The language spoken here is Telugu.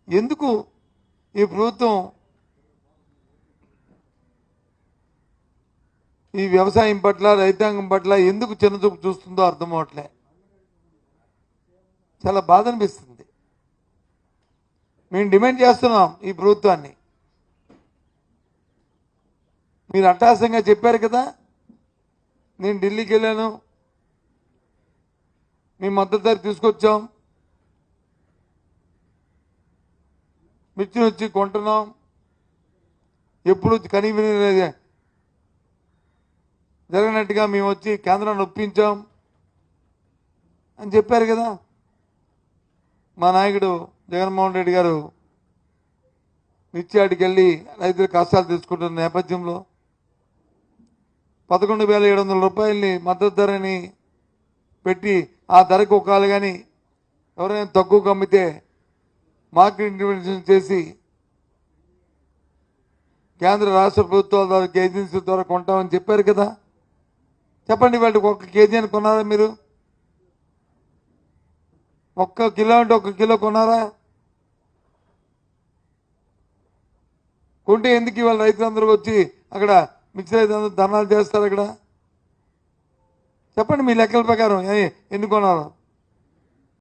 ఎందుకు ఈ ప్రభుత్వం ఈ వ్యవసాయం పట్ల రైతాంగం పట్ల ఎందుకు చిన్నచూపు చూస్తుందో అర్థం అవట్లే. చాలా బాధ అనిపిస్తుంది. మేము డిమాండ్ చేస్తున్నాం ఈ ప్రభుత్వాన్ని. మీరు అట్టాసంగా చెప్పారు కదా, నేను ఢిల్లీకి వెళ్ళాను, మీ మద్దతు ధర తీసుకొచ్చాం, మిర్చిని వచ్చి కొంటున్నాం, ఎప్పుడు కనీవిని జరగనట్టుగా మేము వచ్చి కేంద్రాన్ని ఒప్పించాం అని చెప్పారు కదా. మా నాయకుడు జగన్మోహన్ రెడ్డి గారు నిత్యాడికి వెళ్ళి రైతుల కష్టాలు తీసుకుంటున్న నేపథ్యంలో 11,700 రూపాయలని మద్దతు ధరని పెట్టి ఆ ధరకు ఒకాలి కానీ ఎవరైనా తక్కువకు అమ్మితే మార్కెట్ ఇంటర్వెన్షన్ చేసి కేంద్ర రాష్ట్ర ప్రభుత్వాల ద్వారా ఏజెన్సీ ద్వారా కొంటామని చెప్పారు కదా. చెప్పండి, వాటికి 1 కేజీ అని కొన్నారా మీరు? 1 కిలో అంటే 1 కిలో కొన్నారా? కొంటే ఎందుకు ఇవాళ రైతులందరూ వచ్చి అక్కడ మిర్చి రైతులందరూ ధర్నాలు చేస్తారు? అక్కడ చెప్పండి మీ లెక్కల ప్రకారం ఎన్ని కొన్నారు?